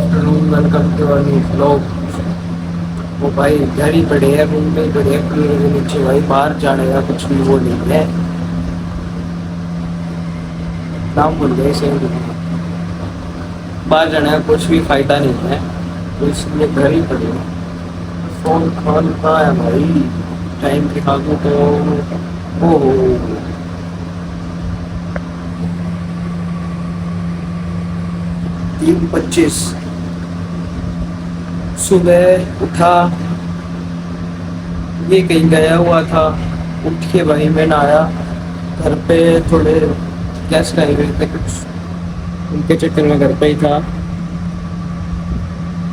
Afternoon, welcome to our new blog. वो भाई घर ही पड़े हैं, रूम में पड़े हैं, कूलर के नीचे। भाई बाहर जाने का कुछ भी वो नहीं है, नाम भूल गए से। बाहर जाने का कुछ भी फायदा नहीं है, तो इसलिए घर ही पड़े हैं। फोन खान का है भाई, टाइम दिखा दूँ तो ओ 3:25। सुबह उठा, ये कहीं गया हुआ था। उठ के भाई मैं नहाया। घर पे थोड़े गेस्ट आए हुए थे कुछ, उनके चक्कर में घर पे ही था।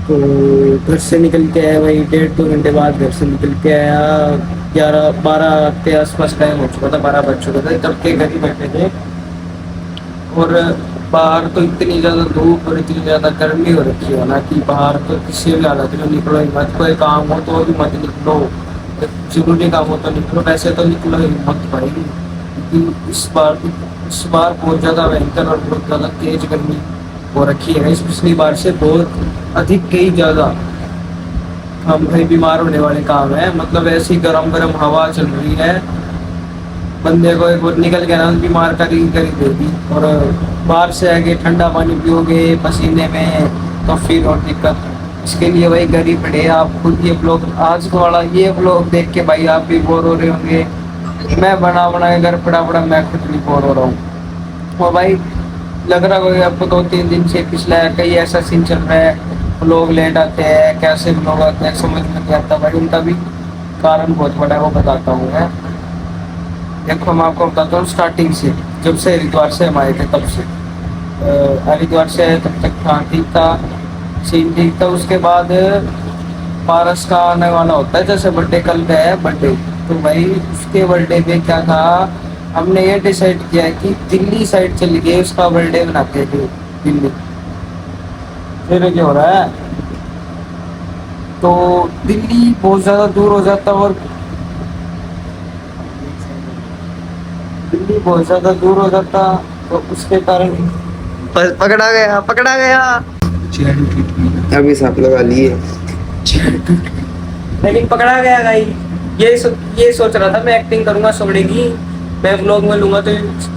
तो घर से निकल के आया भाई, 1.5-2 घंटे बाद घर से निकल के आया। 11-12 के आसपास टाइम हो चुका था, 12 बज चुका था, तब के घर ही बैठे थे। और बाहर तो इतनी ज़्यादा धूप और इतनी ज़्यादा गर्मी हो रखी है ना, कि बाहर तो किसी भी हालत में निकलो ही मत। कोई काम हो तो भी मत निकलो, जरूरी काम हो तो निकलो, वैसे तो निकलो ही मत भाई। क्योंकि इस बार बहुत ज़्यादा भयंकर और बहुत ज़्यादा तेज गर्मी हो रखी है। इस पिछली बार से बहुत अधिक, कई ज़्यादा हम भाई बीमार होने वाले काम है। मतलब ऐसी गरम गरम हवा चल रही है, बंदे को एक बार निकल गया ना बीमार करी देगी। और बाहर से आके ठंडा पानी पियोगे पसीने में तो फिर और दिक्कत। इसके लिए भाई घर ही पड़े। आप खुद ये ब्लॉग, आज वाला ये ब्लॉग देख के भाई आप भी बोर हो रहे होंगे। मैं बना के घर पड़ा मैं खुद भी बोर हो रहा हूँ। और भाई लग रहा होगा आपको 2-3 दिन से पिछला कई ऐसा सीन चल रहा है, लोग लेट आते हैं, कैसे लोग आते हैं समझ में नहीं आता भाई। उनका भी कारण बहुत बड़ा है, वो बताता हूँ मैं। देखो मैं आपको बताता हूँ स्टार्टिंग से, जब से हरिद्वार से हम आए थे तब से। हरिद्वार से आए तब तक हाँ ठीक था, सीन ठीक था। उसके बाद पारस का आने वाला होता है, जैसे बर्थडे कल का है बर्थडे, तो भाई उसके बर्थडे पे क्या था, हमने ये डिसाइड किया कि दिल्ली साइड चल के उसका बर्थडे मनाते थे। दिल्ली फिर क्या हो रहा है, तो दिल्ली बहुत ज़्यादा दूर हो जाता, और दिल्ली बहुत ज़्यादा दूर हो जाता, तो उसके कारण पकड़ा गया। अभी सांप लगा लिए। लेकिन पकड़ा गया भाई। ये सोच रहा था मैं एक्टिंग करूंगा सोने की, मैं व्लॉग में लूंगा तो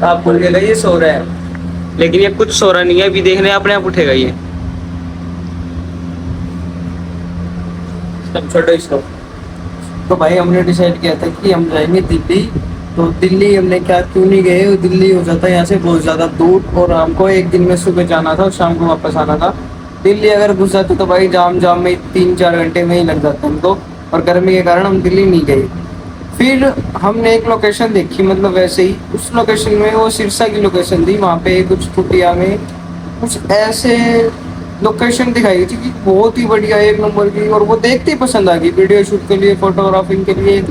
आप बोल देगा ये सो रहा है, लेकिन ये कुछ सो रहा नहीं है। अभी देखने अपने आप उठेगा ये। तब छोड़ो इसको। तो भाई हमने डिसाइड किया था कि हम जाएंगे दिल्ली। तो दिल्ली हमने क्या क्यों नहीं गए, दिल्ली हो जाता है यहाँ से बहुत ज़्यादा दूर, और हमको एक दिन में सुबह जाना था और शाम को वापस आना था। दिल्ली अगर घुस जाते तो भाई जाम में 3-4 घंटे में ही लग जाते हमको, और गर्मी के कारण हम दिल्ली नहीं गए। फिर हमने एक लोकेशन देखी, मतलब वैसे ही उस लोकेशन में, वो सिरसा की लोकेशन थी। वहाँ पे कुछ कुटिया में कुछ ऐसे लोकेशन दिखाई थी कि बहुत ही बढ़िया, एक नंबर की, और वो देखते ही पसंद आ गई वीडियो शूट के लिए, फोटोग्राफिंग के लिए।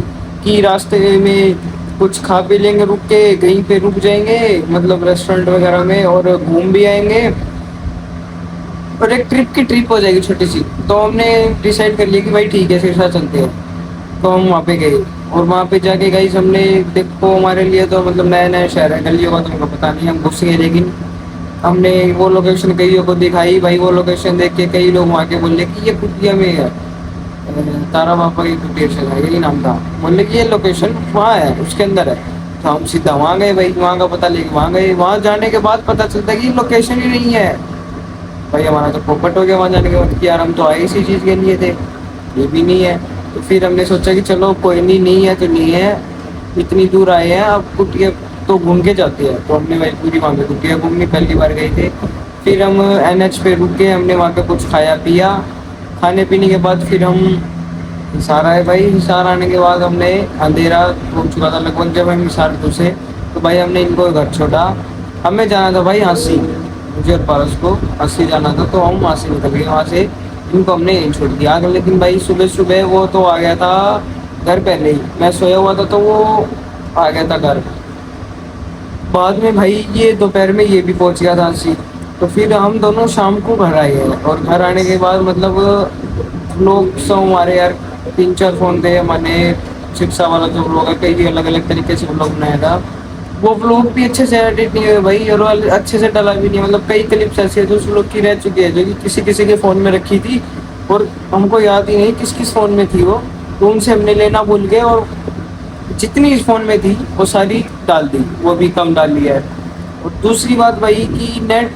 कि रास्ते में कुछ खा पी लेंगे, रुक के कहीं पे रुक जाएंगे, मतलब रेस्टोरेंट वगैरह में, और घूम भी आएंगे, और एक ट्रिप हो जाएगी छोटी सी। तो हमने डिसाइड कर लिया कि भाई ठीक है सिरसा चलते हैं। तो हम वहाँ पे गए, और वहाँ पे जाके गाइस हमने, देखो हमारे लिए तो मतलब नया नया शहर है, गलियों का तो हमको पता नहीं, हम घुस गए। लेकिन हमने वो लोकेशन कईयों को दिखाई भाई। वो लोकेशन देख के कई लोग वहाँ के बोले कि ये कुटिया में है, तारा बापा की कुटिया से है, यही नाम था। बोले कि ये लोकेशन वहाँ है, उसके अंदर है। तो हम सीधा वहाँ गए भाई, वहाँ का पता लेके वहाँ गए। वहाँ जाने के बाद पता चलता है कि लोकेशन ही नहीं है भाई। हमारा तो पोपट हो गया वहाँ जाने के बाद कि यार हम तो आए इसी चीज़ के लिए थे, ये भी नहीं है। तो फिर हमने सोचा कि चलो कोई नहीं है तो नहीं है, इतनी दूर आए हैं अब कुटिया तो घूम के जाते हैं। तो हमने भाई पूरी वहाँ पे कुटिया घूमनी, पहली बार गए थे। फिर हम NH पे रुके, हमने वहाँ पे कुछ खाया पिया। खाने पीने के बाद फिर हम हिसार आए भाई। हिसार आने के बाद हमने, अंधेरा हो चुका था लगभग जब हम हिसार घुसे। तो भाई हमने इनको घर छोड़ा। हमें जाना था भाई हाँसी, मुझे और पारस को हाँसी जाना था। तो हम वहाँ से निकल गए, वहाँ से इनको हमने यहीं छोड़ दिया। लेकिन भाई सुबह सुबह वो तो आ गया था घर, पहले ही मैं सोया हुआ था तो वो आ गया था घर। बाद में भाई ये दोपहर में ये भी पहुंच गया था हाँसी। तो फिर हम दोनों शाम को घर आए हैं, और घर आने के बाद मतलब लोग सब हमारे यार 3-4 फ़ोन थे। मैंने शिक्षा वाला जो ब्लॉग है, कई अलग अलग तरीके से ब्लॉग बनाया था। वो व्लॉग भी अच्छे से एडिट नहीं हुए भाई, और वो अच्छे से डला भी नहीं। मतलब कई क्लिप्स ऐसी है जो उस व्लॉग की रह चुकी है, जो कि किसी किसी के फ़ोन में रखी थी और हमको याद ही नहीं किस किस फ़ोन में थी वो, तो उनसे हमने लेना भूल गए, और जितनी इस फ़ोन में थी वो सारी डाल दी, वो भी कम डाली है। और दूसरी बात भाई कि नेट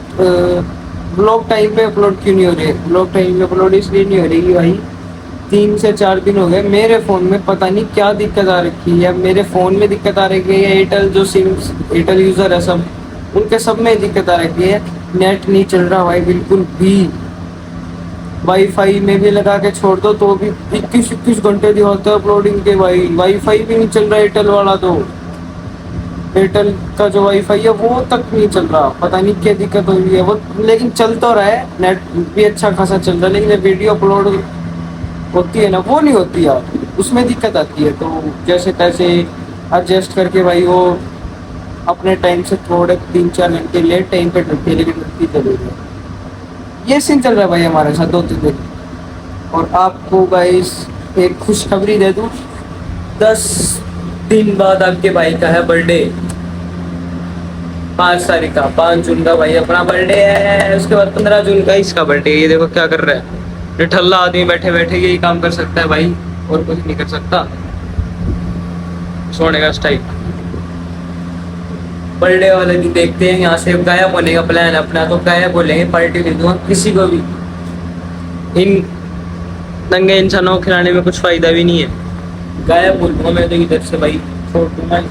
ब्लॉग टाइम पे अपलोड क्यों नहीं हो रही है? ब्लॉग टाइम पे अपलोड इसलिए नहीं हो रही कि भाई 3 से 4 दिन हो गए मेरे फ़ोन में पता नहीं क्या दिक्कत आ रखी है, या मेरे फ़ोन में दिक्कत आ रखी है, या एयरटेल जो सिम एयरटेल यूज़र है सब उनके सब में दिक्कत आ रखी है। नेट नहीं चल रहा भाई बिल्कुल भी। वाईफाई में भी लगा के छोड़ दो तो भी 21-21 घंटे दिखाते हैं अपलोडिंग के भाई। वाईफाई भी नहीं चल रहा एयरटेल वाला, तो एयरटेल का जो वाईफाई है वो तक नहीं चल रहा, पता नहीं क्या दिक्कत हो रही है वो। लेकिन चल तो रहा है, नेट भी अच्छा खासा चल रहा है, लेकिन जब वीडियो अपलोड होती है ना वो नहीं होती यार, उसमें दिक्कत आती है। तो जैसे तैसे एडजस्ट करके भाई वो अपने टाइम से थोड़े 3-4 घंटे लेट टाइम पे डरती है, लेकिन डरती जरूर है। ये सीन चल रहा है भाई हमारे साथ 2-3 दिन। और आपको गाइस एक खुशखबरी दे दूँ, 10 दिन बाद आपके भाई का है बर्थडे। 5 तारीख का, 5 जून का भाई अपना बर्थडे है। उसके बाद 15 जून का इसका बर्थडे। ये देखो क्या कर रहा है, ये ठल्ला आदमी बैठे बैठे यही काम कर सकता है भाई, और कुछ नहीं कर सकता। सोने का स्टाइल। बर्थडे वाले दिन देखते हैं, यहाँ से गायब होने का प्लान है अपना, तो गायब बोलेंगे, पार्टी नहीं दूंगा किसी को भी। इन नंगे इंसानों को खिलाने में कुछ फायदा भी नहीं है। गायब बोल दूंगा मैं तो इधर से भाई, छोड़ दूंगा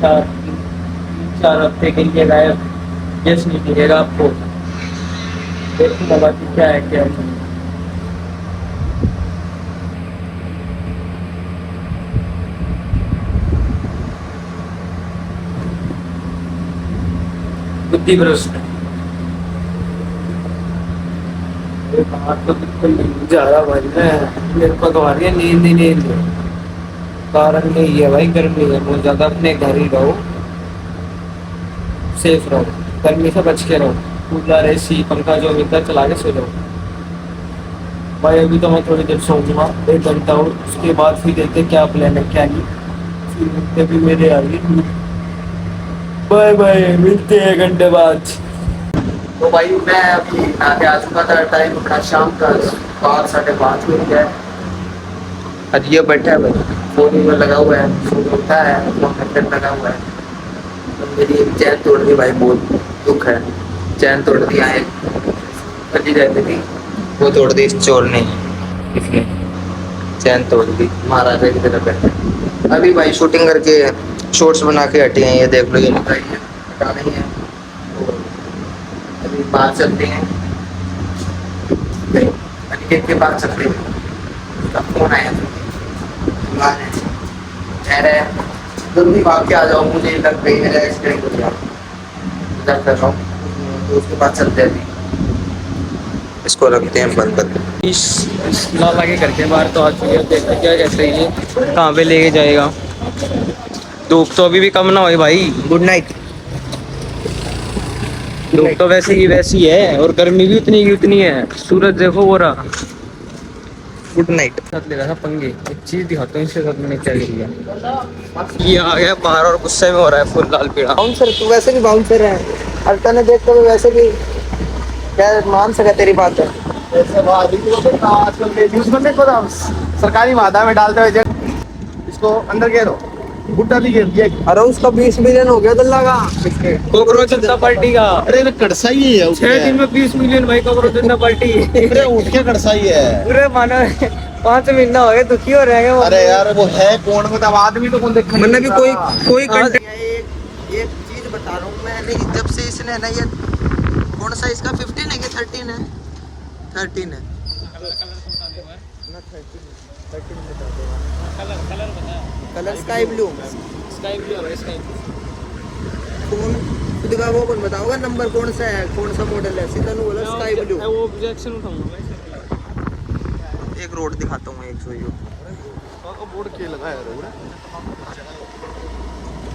4 हफ्ते के लिए गायब। यस नहीं मिलेगा आपको, देखूंगा बाकी क्या है क्या नहीं। बुद्धि भ्रष्ट। बात तो बिल्कुल नहीं जा रहा भाई, मैं मेरे को तो आ रही है नींद ही नींद। कारण नहीं है भाई, गर्मी है बहुत ज़्यादा। अपने घर ही रहो, सेफ रहो, गर्मी से बच के रहो। कूलर एसी पंखा जो मिलता है चला के सो जाओ भाई। अभी तो मैं थोड़ी देर सोऊंगा, 1 घंटा, और उसके बाद फिर देखते क्या प्लान है क्या नहीं। फिर मिलते भी मेरे आगे। बाय बाय, मिलते हैं 1 घंटे बाद। तो भाई मैं अभी आगे आ चुका था, टाइम अपना शाम का 5-5:30 हो गया है। और ये बैठा है भाई, फोन में लगा हुआ है, फोन उठा है, फोन कनेक्ट लगा हुआ है। तो मेरी एक चैन तोड़ दी भाई, बहुत दुख है। चैन तोड़ दिया है, फटी रहती थी वो तोड़ दी इस चोर ने, इसने चैन तोड़ दी। महाराजा की तरह बैठा। अभी भाई शूटिंग करके शॉर्ट्स बना के हटे हैं, ये देख लो, ये लगाई है, हटा नहीं है। तो अभी बाहर चलते हैं, अनिकेत के पास चलते हैं। उसका फोन आया कह रहे हैं जल्दी भाग के आ जाओ, मुझे लग गई मेरा एक्सीडेंट हो गया, इधर कर रहा हूँ। तो उसके पास चलते हैं, अभी इसको रखते हैं बंद करके। इस लाला के घर के बाहर तो आ चुके हैं, देखते क्या कहते हैं ये कहाँ पे लेके जाएगा। धूप तो अभी भी कम ना हो भाई। Good night. धूप तो वैसे ही वैसी है, और गर्मी भी उतनी की उतनी है। सूरज देखो वो रहा। Good night. साथ ले रहा था पंगे, एक चीज दिखाता हूँ इसके साथ मैंने क्या किया। ये आ गया बाहर और गुस्से में हो रहा है फुल लाल पीड़ा। बाउंसर, तू वैसे भी बाउंसर है, अल्टा ने देखते हुए वैसे भी क्या मान सका तेरी बात है। सरकारी मादा में डालते हुए इसको अंदर घेरो, बुट्टा भी घेर दिया। अरे उसका 20 मिलियन हो गया दल्ला का। कॉकरोच जनता पार्टी का। अरे कड़सा ही है, 6 दिन में 20 मिलियन भाई, कॉकरोच जनता पार्टी। अरे उठ के कड़सा ही है। पूरे मानो 5 महीना हो गए, दुखी हो रहे हैं वो। अरे यार वो है कौन, मतलब आदमी तो कौन देखा। मैंने भी कोई कंटेंट एक चीज बता रहा हूँ मैं, नहीं जब से इसने ना ये कौन सा इसका 15 है कि 13 है, 13 है ना, 13 बता दो। Colour sky blue sky blue. कौन खुद का वो कौन बताओगा नंबर कौन सा है, कौन सा मॉडल है। सीधा नु बोला स्काई ब्लू। वो ऑब्जेक्शन उठाऊंगा। एक रोड दिखाता हूँ, एक सो बोर्ड के लगाया रोड।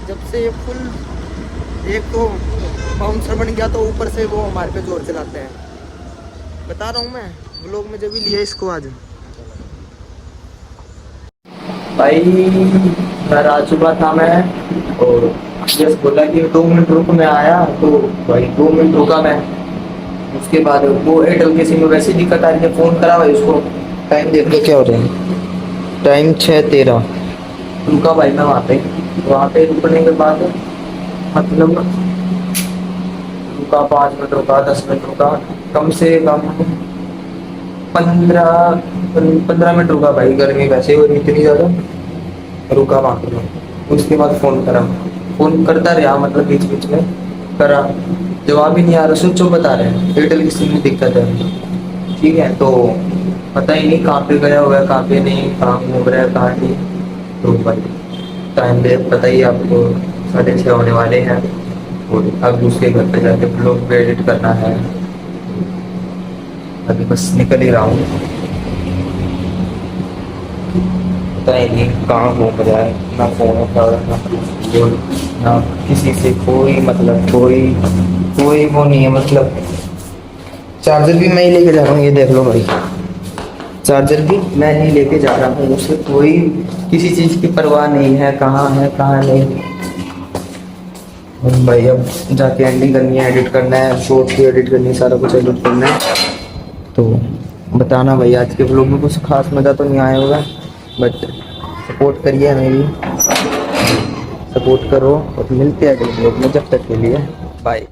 जब से ये फुल एक तो बाउंसर बन गया, तो ऊपर से वो हमारे पे जोर चलाते हैं। बता रहा हूँ मैं, व्लॉग में जब भी लिया इसको आज। भाई घर आ चुका था मैं, और यस बोला कि 2 मिनट रुक, मैं आया तो भाई 2 मिनट रुका मैं। उसके बाद वो एयरटेल के सिम में वैसी दिक्कत आ रही है, फ़ोन करा भाई उसको, टाइम देख लो क्या हो रहा है, टाइम 6:13। रुका भाई मैं वहाँ पे रुकने के बाद मतलब रुका 5 मिनट रुका, 10 मिनट रुका, कम से कम 15 मिनट रुका भाई। गर्मी वैसे हो रही इतनी ज़्यादा, रुका वहाँ पे। उसके बाद फ़ोन करा, फ़ोन करता रहा मतलब बीच बीच में करा, जवाब ही नहीं आ रहा, स्विच ऑफ बता रहे हैं, एयरटेल की सिम में दिक्कत है। ठीक है, तो पता ही नहीं कहाँ पे गया हुआ है, कहाँ पे नहीं, कहाँ घूम रहा है कहाँ नहीं। तो भाई टाइम पे पता ही आपको 6:30 होने वाले हैं, और अब उसके घर पे जाके ब्लॉग पे एडिट करना है। अभी बस निकल ही रहा हूँ, पता ही नहीं कहाँ घूम रहा है, ना फ़ोन उठा ना वीडियो, ना किसी से कोई मतलब कोई वो नहीं है। मतलब चार्जर भी मैं ही लेके जा रहा हूँ, ये देख लो भाई, चार्जर भी मैं ही लेके जा रहा हूँ, उसे कोई किसी चीज़ की परवाह नहीं है, कहाँ नहीं। और भाई अब जाके एडिटिंग करनी है, एडिट करना है, शॉर्ट की एडिट करनी है, सारा कुछ एडिट करना है। तो बताना भाई आज के ब्लॉग में कुछ खास मज़ा तो नहीं आया होगा, बट सपोर्ट करिए, हमें भी सपोर्ट करो, और मिलते हैं अगले ब्लॉग में, जब तक के लिए बाय।